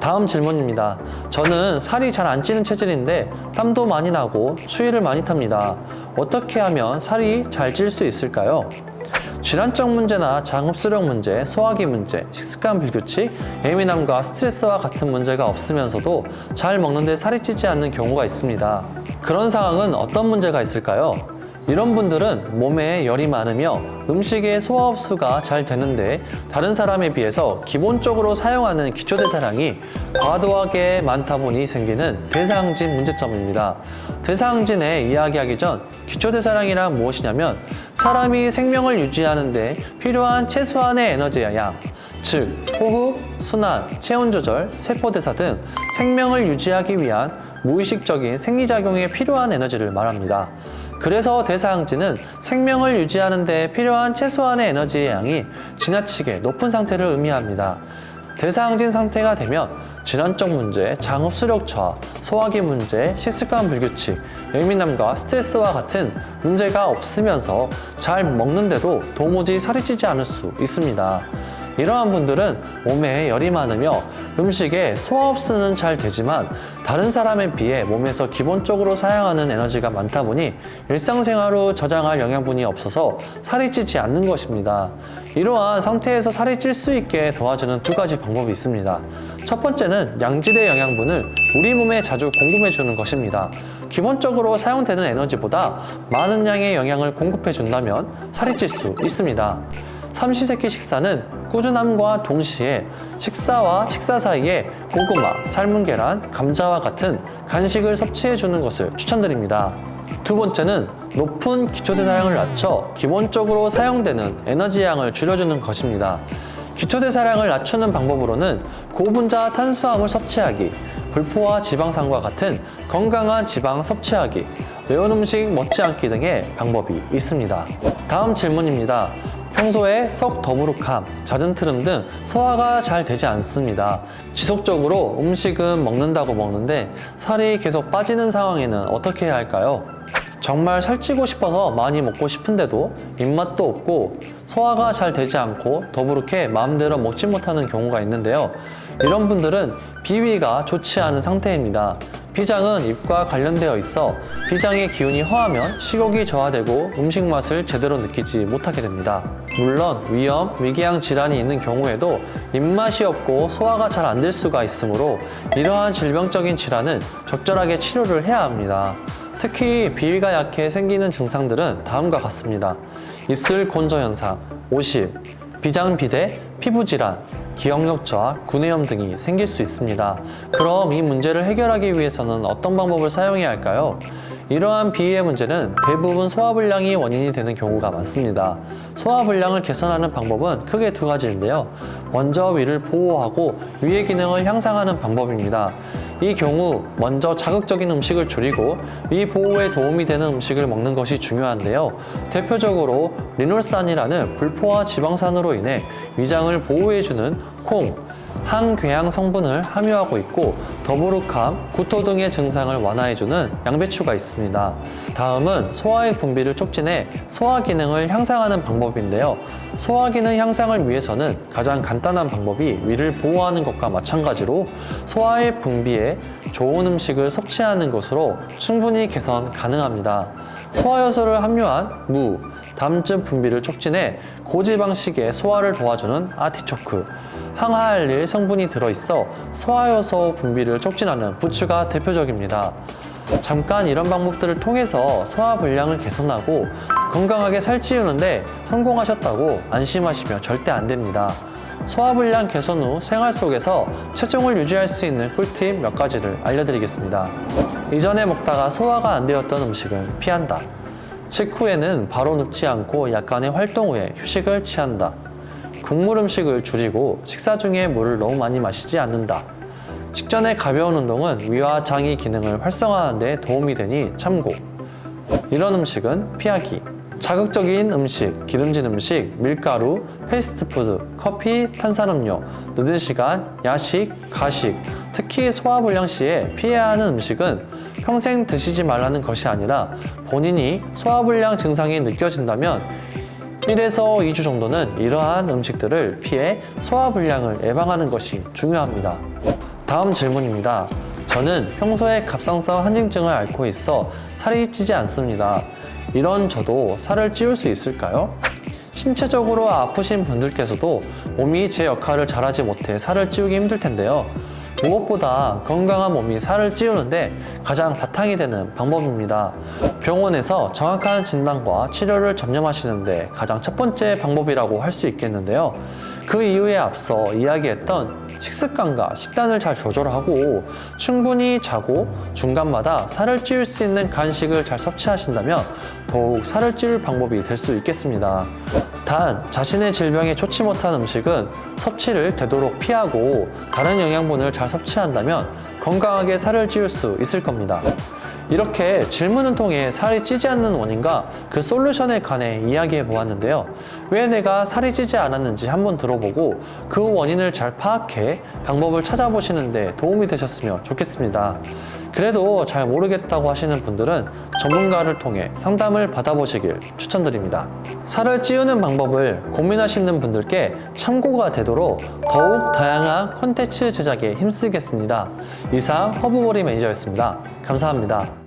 다음 질문입니다. 저는 살이 잘 안 찌는 체질인데 땀도 많이 나고 추위를 많이 탑니다. 어떻게 하면 살이 잘 찔 수 있을까요? 질환적 문제나 장 흡수력 문제, 소화기 문제, 식습관 불규칙, 예민함과 스트레스와 같은 문제가 없으면서도 잘 먹는데 살이 찌지 않는 경우가 있습니다. 그런 상황은 어떤 문제가 있을까요? 이런 분들은 몸에 열이 많으며 음식의 소화 흡수가 잘 되는데 다른 사람에 비해서 기본적으로 사용하는 기초대사량이 과도하게 많다 보니 생기는 대사항진 문제점입니다. 대사항진에 이야기하기 전 기초대사량이란 무엇이냐면 사람이 생명을 유지하는 데 필요한 최소한의 에너지의 양, 즉 호흡, 순환, 체온 조절, 세포대사 등 생명을 유지하기 위한 무의식적인 생리작용에 필요한 에너지를 말합니다. 그래서 대사항진은 생명을 유지하는 데 필요한 최소한의 에너지의 양이 지나치게 높은 상태를 의미합니다. 대사항진 상태가 되면 질환적 문제, 장 흡수력 저하, 소화기 문제, 식습관 불규칙, 예민함과 스트레스와 같은 문제가 없으면서 잘 먹는데도 도무지 살이 찌지 않을 수 있습니다. 이러한 분들은 몸에 열이 많으며 음식의 소화 흡수는 잘 되지만 다른 사람에 비해 몸에서 기본적으로 사용하는 에너지가 많다 보니 일상생활로 저장할 영양분이 없어서 살이 찌지 않는 것입니다. 이러한 상태에서 살이 찔 수 있게 도와주는 두 가지 방법이 있습니다. 첫 번째는 양질의 영양분을 우리 몸에 자주 공급해 주는 것입니다. 기본적으로 사용되는 에너지보다 많은 양의 영양을 공급해 준다면 살이 찔 수 있습니다. 삼시세끼 식사는 꾸준함과 동시에 식사와 식사 사이에 고구마, 삶은 계란, 감자와 같은 간식을 섭취해 주는 것을 추천드립니다. 두 번째는 높은 기초대사량을 낮춰 기본적으로 사용되는 에너지 양을 줄여주는 것입니다. 기초대사량을 낮추는 방법으로는 고분자 탄수화물 섭취하기, 불포화 지방산과 같은 건강한 지방 섭취하기, 매운 음식 먹지 않기 등의 방법이 있습니다. 다음 질문입니다. 평소에 속 더부룩함, 잦은 트름 등 소화가 잘 되지 않습니다. 지속적으로 음식은 먹는다고 먹는데 살이 계속 빠지는 상황에는 어떻게 해야 할까요? 정말 살찌고 싶어서 많이 먹고 싶은데도 입맛도 없고 소화가 잘 되지 않고 더부룩해 마음대로 먹지 못하는 경우가 있는데요. 이런 분들은 비위가 좋지 않은 상태입니다. 비장은 입과 관련되어 있어 비장의 기운이 허하면 식욕이 저하되고 음식 맛을 제대로 느끼지 못하게 됩니다. 물론 위염, 위궤양 질환이 있는 경우에도 입맛이 없고 소화가 잘 안 될 수가 있으므로 이러한 질병적인 질환은 적절하게 치료를 해야 합니다. 특히 비위가 약해 생기는 증상들은 다음과 같습니다. 입술 건조 현상, 오십, 비장 비대, 피부 질환, 기억력 저하, 구내염 등이 생길 수 있습니다. 그럼 이 문제를 해결하기 위해서는 어떤 방법을 사용해야 할까요? 이러한 비위의 문제는 대부분 소화불량이 원인이 되는 경우가 많습니다. 소화불량을 개선하는 방법은 크게 두 가지인데요. 먼저 위를 보호하고 위의 기능을 향상하는 방법입니다. 이 경우 먼저 자극적인 음식을 줄이고 위 보호에 도움이 되는 음식을 먹는 것이 중요한데요. 대표적으로 리놀산이라는 불포화 지방산으로 인해 위장을 보호해주는 콩, 항궤양 성분을 함유하고 있고 더부룩함, 구토 등의 증상을 완화해주는 양배추가 있습니다. 다음은 소화액 분비를 촉진해 소화 기능을 향상하는 방법인데요. 소화 기능 향상을 위해서는 가장 간단한 방법이 위를 보호하는 것과 마찬가지로 소화액 분비에 좋은 음식을 섭취하는 것으로 충분히 개선 가능합니다. 소화효소를 함유한 무, 담즙 분비를 촉진해 고지방식의 소화를 도와주는 아티초크, 항하알릴 성분이 들어있어 소화효소 분비를 촉진하는 부추가 대표적입니다. 잠깐 이런 방법들을 통해서 소화불량을 개선하고 건강하게 살찌우는데 성공하셨다고 안심하시면 절대 안 됩니다. 소화불량 개선 후 생활 속에서 체중을 유지할 수 있는 꿀팁 몇 가지를 알려드리겠습니다. 이전에 먹다가 소화가 안 되었던 음식은 피한다. 식후에는 바로 눕지 않고 약간의 활동 후에 휴식을 취한다. 국물 음식을 줄이고 식사 중에 물을 너무 많이 마시지 않는다. 식전에 가벼운 운동은 위와 장의 기능을 활성화하는 데 도움이 되니 참고. 이런 음식은 피하기. 자극적인 음식, 기름진 음식, 밀가루, 패스트푸드, 커피, 탄산음료, 늦은 시간, 야식, 가식, 특히 소화불량 시에 피해야 하는 음식은 평생 드시지 말라는 것이 아니라 본인이 소화불량 증상이 느껴진다면 1에서 2주 정도는 이러한 음식들을 피해 소화불량을 예방하는 것이 중요합니다. 다음 질문입니다. 저는 평소에 갑상선 한증증을 앓고 있어 살이 찌지 않습니다. 이런 저도 살을 찌울 수 있을까요? 신체적으로 아프신 분들께서도 몸이 제 역할을 잘하지 못해 살을 찌우기 힘들 텐데요. 무엇보다 건강한 몸이 살을 찌우는데 가장 바탕이 되는 방법입니다. 병원에서 정확한 진단과 치료를 접점하시는데 가장 첫 번째 방법이라고 할 수 있겠는데요. 그 이유에 앞서 이야기했던 식습관과 식단을 잘 조절하고 충분히 자고 중간마다 살을 찌울 수 있는 간식을 잘 섭취하신다면 더욱 살을 찌울 방법이 될 수 있겠습니다. 단, 자신의 질병에 좋지 못한 음식은 섭취를 되도록 피하고 다른 영양분을 잘 섭취한다면 건강하게 살을 찌울 수 있을 겁니다. 이렇게 질문을 통해 살이 찌지 않는 원인과 그 솔루션에 관해 이야기해 보았는데요. 왜 내가 살이 찌지 않았는지 한번 들어보고 그 원인을 잘 파악해 방법을 찾아보시는데 도움이 되셨으면 좋겠습니다. 그래도 잘 모르겠다고 하시는 분들은 전문가를 통해 상담을 받아보시길 추천드립니다. 살을 찌우는 방법을 고민하시는 분들께 참고가 되도록 더욱 다양한 콘텐츠 제작에 힘쓰겠습니다. 이상 허브보리 매니저였습니다. 감사합니다.